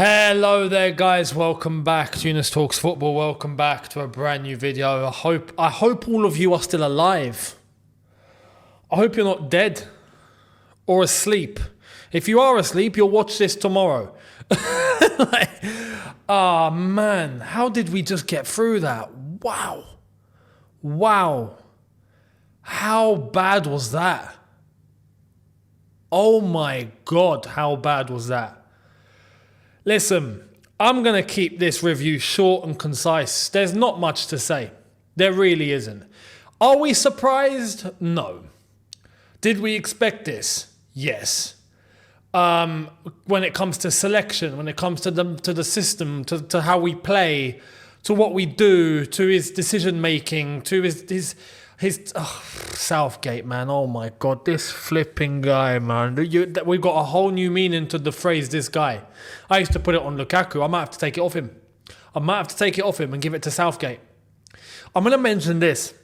Hello there guys, welcome back to Eunice Talks Football, welcome back to a brand new video. I hope all of you are still alive. I hope you're not dead or asleep. If you are asleep, you'll watch this tomorrow. Man, how did we just get through that? Wow. How bad was that? Oh my God, how bad was that? Listen, I'm going to keep this review short and concise. There's not much to say. There really isn't. Are we surprised? No. Did we expect this? Yes. When it comes to selection, when it comes to the system, to how we play, to what we do, to his decision making, to his Southgate, man. Oh my God, this flipping guy, man. We've got a whole new meaning to the phrase "this guy." I used to put it on Lukaku. I might have to take it off him. And give it to Southgate. I'm going to mention this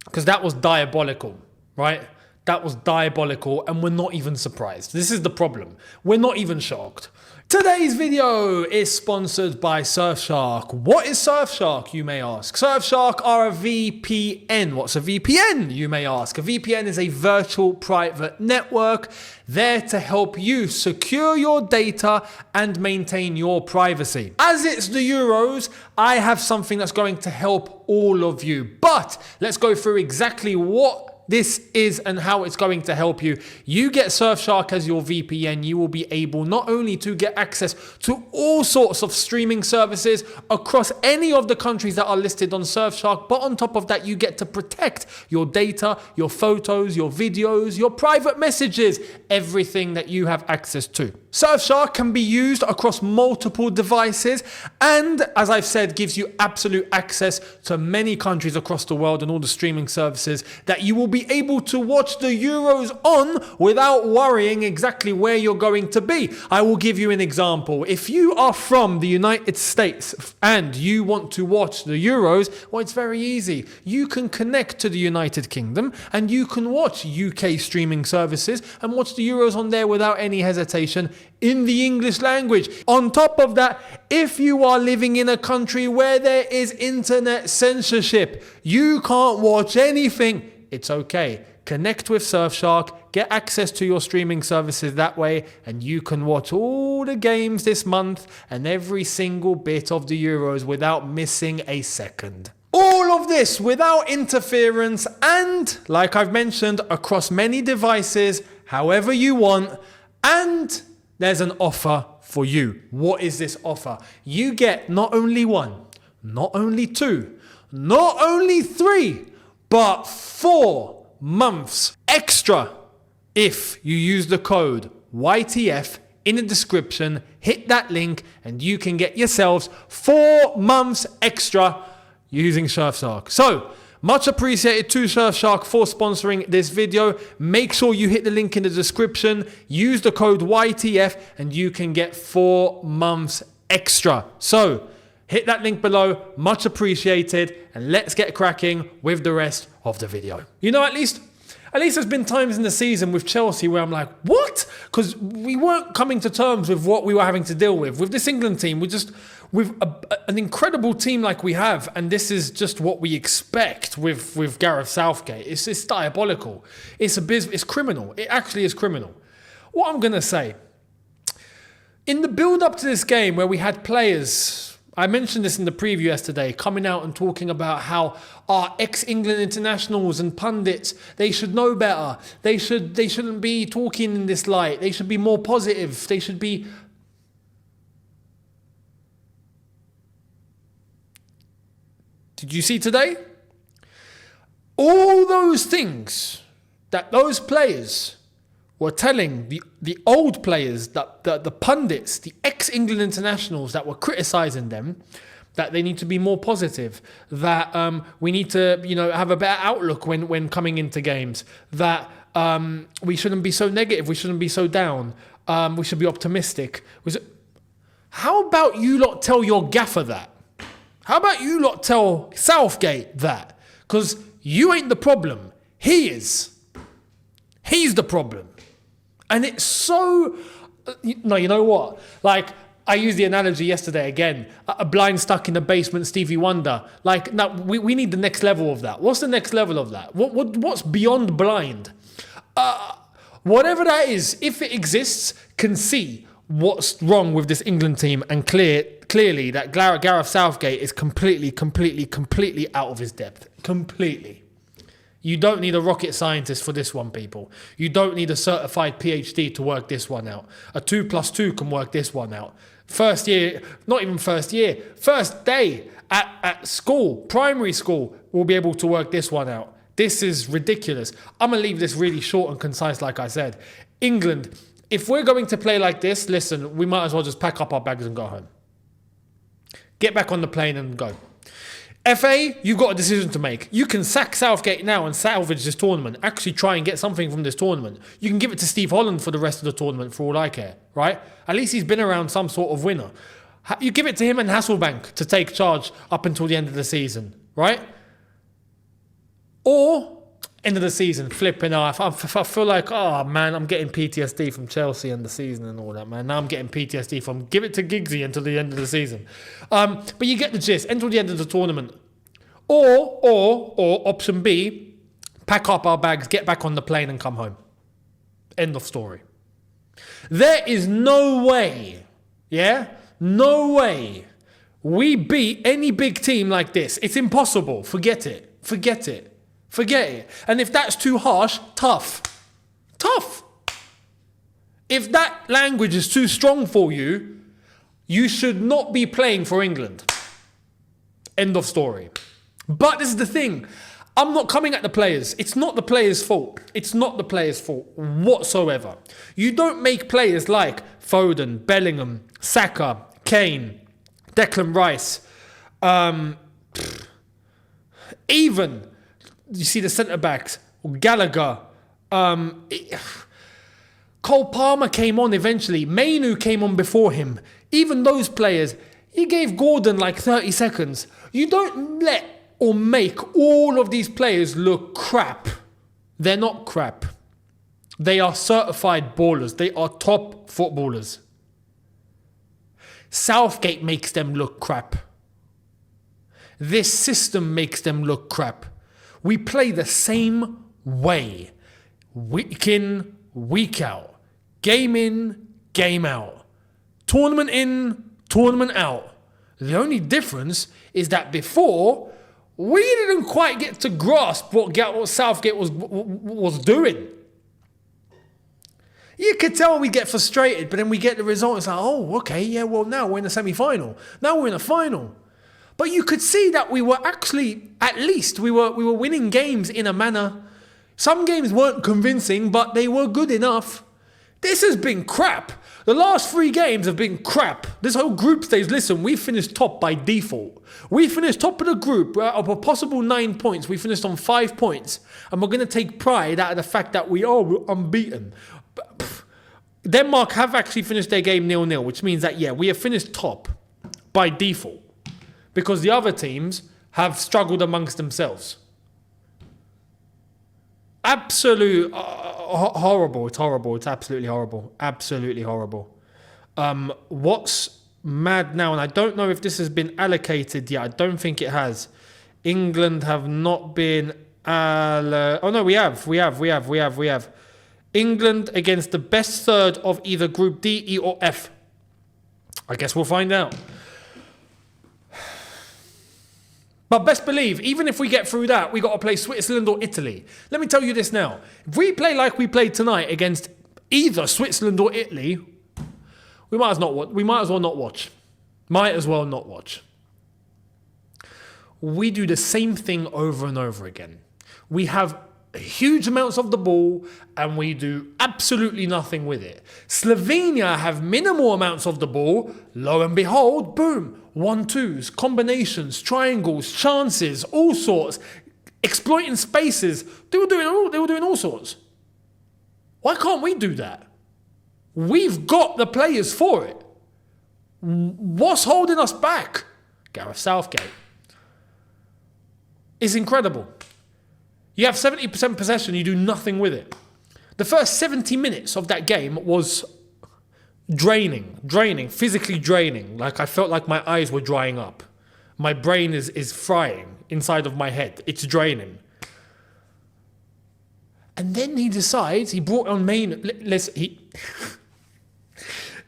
because that was diabolical, right? That was diabolical, and we're not even surprised. This is the problem. We're not even shocked. Today's video is sponsored by Surfshark. What is Surfshark, you may ask? Surfshark are a VPN. What's a VPN, you may ask? A VPN is a virtual private network there to help you secure your data and maintain your privacy. As it's the Euros, I have something that's going to help all of you. But let's go through exactly what this is and how it's going to help you. You get Surfshark as your VPN. You will be able not only to get access to all sorts of streaming services across any of the countries that are listed on Surfshark, but on top of that, you get to protect your data, your photos, your videos, your private messages, everything that you have access to. Surfshark can be used across multiple devices and, as I've said, gives you absolute access to many countries across the world and all the streaming services that you will be able to watch the Euros on without worrying exactly where you're going to be. I will give you an example. If you are from the United States and you want to watch the Euros, well, it's very easy. You can connect to the United Kingdom and you can watch UK streaming services and watch the Euros on there without any hesitation in the English language. On top of that, if you are living in a country where there is internet censorship, you can't watch anything, it's okay. Connect with Surfshark, get access to your streaming services that way, and you can watch all the games this month and every single bit of the Euros without missing a second. All of this without interference and, like I've mentioned, across many devices, however you want, and there's an offer for you. What is this offer? You get not only one, not only two, not only three, but 4 months extra if you use the code YTF in the description. Hit that link and you can get yourselves 4 months extra using Surfshark. So, much appreciated to Surfshark for sponsoring this video. Make sure you hit the link in the description, use the code YTF, and you can get 4 months extra. So, hit that link below, much appreciated, and let's get cracking with the rest of the video. You know, at least there's been times in the season with Chelsea where I'm like, what? Because we weren't coming to terms with what we were having to deal with. With this England team, with an incredible team like we have, and this is just what we expect with Gareth Southgate. It's diabolical. It's criminal. It actually is criminal. What I'm going to say, in the build-up to this game where we had players, I mentioned this in the preview yesterday, coming out and talking about how our ex-England internationals and pundits, they should know better. They shouldn't be talking in this light. They should be more positive. They should be... Did you see today? All those things that those players were telling the old players, the pundits, the ex-England internationals that were criticising them, that they need to be more positive, that we need to, have a better outlook when coming into games, that we shouldn't be so negative, we shouldn't be so down, we should be optimistic. How about you lot tell your gaffer that? How about you lot tell Southgate that? Because you ain't the problem. He is. He's the problem. And it's so... No, you know what? Like, I used the analogy yesterday again. A blind stuck in the basement, Stevie Wonder. Like, now we need the next level of that. What's the next level of that? What's beyond blind? Whatever that is, if it exists, can see what's wrong with this England team and clearly that Gareth Southgate is completely out of his depth. Completely. You don't need a rocket scientist for this one, people. You don't need a certified PhD to work this one out. A 2 + 2 can work this one out. First year, not even first year, first day at school, primary school, will be able to work this one out. This is ridiculous. I'm going to leave this really short and concise, like I said. England, if we're going to play like this, listen, we might as well just pack up our bags and go home. Get back on the plane and go. FA, you've got a decision to make. You can sack Southgate now and salvage this tournament. Actually try and get something from this tournament. You can give it to Steve Holland for the rest of the tournament for all I care, right? At least he's been around some sort of winner. You give it to him and Hasselbank to take charge up until the end of the season, right? Or, end of the season, flipping off. I feel like, oh man, I'm getting PTSD from Chelsea and the season and all that, man. Now I'm getting PTSD from give it to Giggsy until the end of the season. But you get the gist, until the end of the tournament. Or option B, pack up our bags, get back on the plane and come home. End of story. There is no way, no way we beat any big team like this. It's impossible. Forget it. And if that's too harsh, tough. If that language is too strong for you, you should not be playing for England. End of story. But this is the thing. I'm not coming at the players. It's not the players' fault. It's not the players' fault whatsoever. You don't make players like Foden, Bellingham, Saka, Kane, Declan Rice, even, you see the centre-backs, Gallagher, Cole Palmer came on eventually. Mainu came on before him. Even those players, he gave Gordon like 30 seconds. You don't let or make all of these players look crap. They're not crap. They are certified ballers. They are top footballers. Southgate makes them look crap. This system makes them look crap. We play the same way. Week in, week out. Game in, game out. Tournament in, tournament out. The only difference is that before, we didn't quite get to grasp what Southgate was doing. You could tell we get frustrated, but then we get the result. It's like, oh, okay, yeah, well, now we're in the semi-final. Now we're in the final. But you could see that we were actually, at least, we were winning games in a manner. Some games weren't convincing, but they were good enough. This has been crap. The last 3 games have been crap. This whole group stage, listen, we finished top by default. We finished top of the group. Of a possible 9 points, we finished on 5 points. And we're going to take pride out of the fact that we're unbeaten. Denmark have actually finished their game 0-0, which means that, we have finished top by default. Because the other teams have struggled amongst themselves. Absolute horrible. It's horrible. It's absolutely horrible. Absolutely horrible. What's mad now, and I don't know if this has been allocated yet. I don't think it has. England have not been oh no, we have. England against the best third of either Group D, E or F. I guess we'll find out. But best believe, even if we get through that, we got to play Switzerland or Italy. Let me tell you this now. If we play like we played tonight against either Switzerland or Italy, we might as well not watch. Might as well not watch. We do the same thing over and over again. We have huge amounts of the ball and we do absolutely nothing with it. Slovenia have minimal amounts of the ball. Lo and behold, boom. 1-2s, combinations, triangles, chances, all sorts, exploiting spaces. They were doing all sorts. Why can't we do that? We've got the players for it. What's holding us back? Gareth Southgate. It's incredible. You have 70% possession, you do nothing with it. The first 70 minutes of that game was draining, physically draining. Like I felt like my eyes were drying up. My brain is frying inside of my head. It's draining. And then he decides, he brought on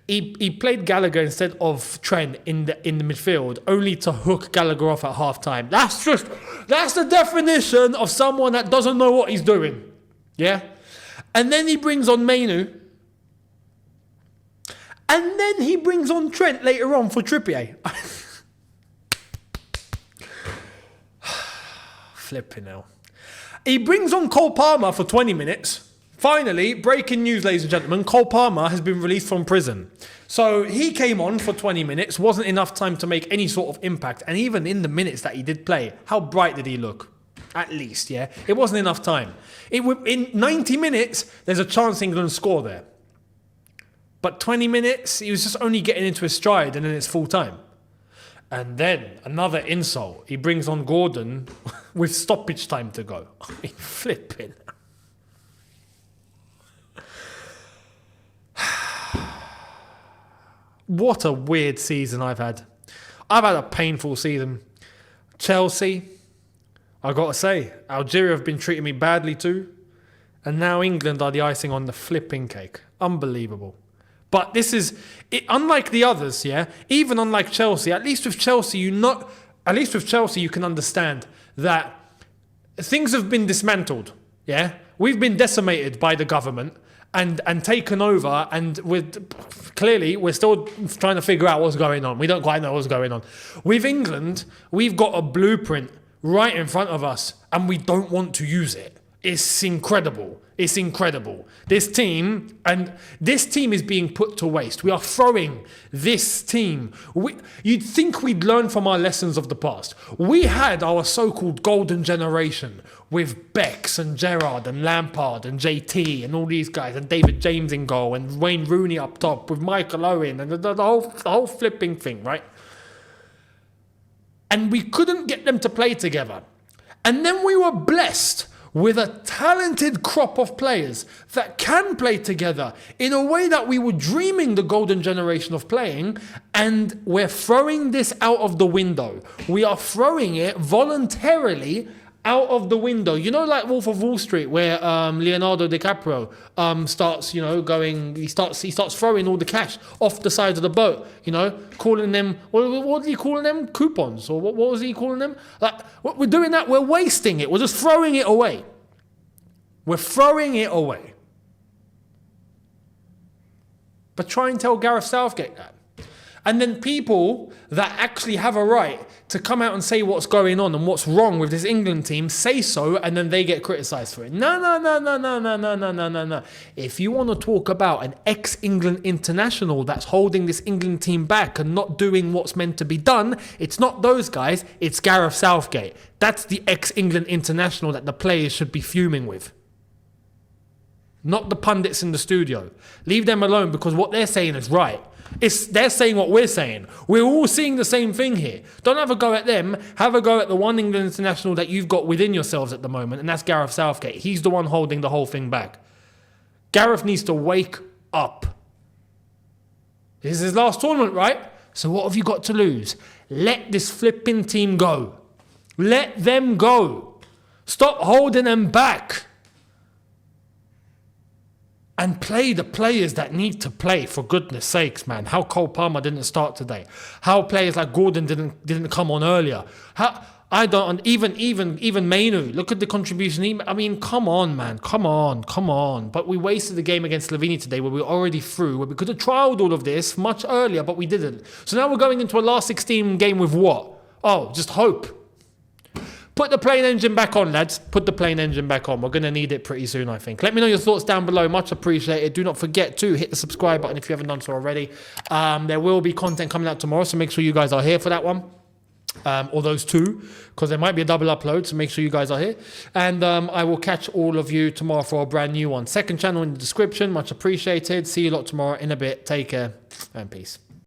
he played Gallagher instead of Trent in the midfield, only to hook Gallagher off at half-time. That's the definition of someone that doesn't know what he's doing. Yeah? And then he brings on Mainu. And then he brings on Trent later on for Trippier. Flipping hell. He brings on Cole Palmer for 20 minutes. Finally, breaking news, ladies and gentlemen, Cole Palmer has been released from prison. So he came on for 20 minutes, wasn't enough time to make any sort of impact. And even in the minutes that he did play, how bright did he look? At least, yeah? It wasn't enough time. In 90 minutes, there's a chance England score there. But 20 minutes, he was just only getting into his stride and then it's full time. And then another insult. He brings on Gordon with stoppage time to go. I mean, flipping. What a weird season I've had. I've had a painful season. Chelsea, I got to say, Algeria have been treating me badly too. And now England are the icing on the flipping cake. Unbelievable. But this is, unlike the others, yeah? Even unlike Chelsea, at least with Chelsea, you can understand that things have been dismantled, yeah? We've been decimated by the government and taken over, and we're still trying to figure out what's going on. We don't quite know what's going on. With England, we've got a blueprint right in front of us, and we don't want to use it. It's incredible. It's incredible. This team is being put to waste. We are throwing this team. You'd think we'd learn from our lessons of the past. We had our so-called golden generation with Becks and Gerrard and Lampard and JT and all these guys and David James in goal and Wayne Rooney up top with Michael Owen and the whole flipping thing, right? And we couldn't get them to play together. And then we were blessed with a talented crop of players that can play together in a way that we were dreaming the golden generation of playing, and we're throwing this out of the window. We are throwing it voluntarily out of the window. You know, like Wolf of Wall Street, where Leonardo DiCaprio starts throwing all the cash off the side of the boat, calling them, what was he calling them? Coupons? Or what was he calling them? Like, we're doing that, we're wasting it, we're just throwing it away. We're throwing it away. But try and tell Gareth Southgate that. And then people that actually have a right to come out and say what's going on and what's wrong with this England team say so, and then they get criticised for it. No. If you want to talk about an ex-England international that's holding this England team back and not doing what's meant to be done, it's not those guys, it's Gareth Southgate. That's the ex-England international that the players should be fuming with. Not the pundits in the studio. Leave them alone, because what they're saying is right. They're saying what we're saying. We're all seeing the same thing here. Don't have a go at them. Have a go at the one England international that you've got within yourselves at the moment, and that's Gareth Southgate. He's the one holding the whole thing back. Gareth needs to wake up. This is his last tournament, right? So what have you got to lose? Let this flipping team go. Let them go. Stop holding them back. And play the players that need to play, for goodness sakes, man. How Cole Palmer didn't start today. How players like Gordon didn't come on earlier. Even Mainu. Look at the contribution. I mean, come on, man. Come on. But we wasted the game against Slovenia today, where we were already through, where we could have trialled all of this much earlier, but we didn't. So now we're going into a last 16 game with what? Oh, just hope. Put the plane engine back on, lads. Put the plane engine back on. We're going to need it pretty soon, I think. Let me know your thoughts down below. Much appreciated. Do not forget to hit the subscribe button if you haven't done so already. There will be content coming out tomorrow, so make sure you guys are here for that one. Or those two, because there might be a double upload, so make sure you guys are here. And I will catch all of you tomorrow for a brand new one. Second channel in the description. Much appreciated. See you lot tomorrow in a bit. Take care and peace.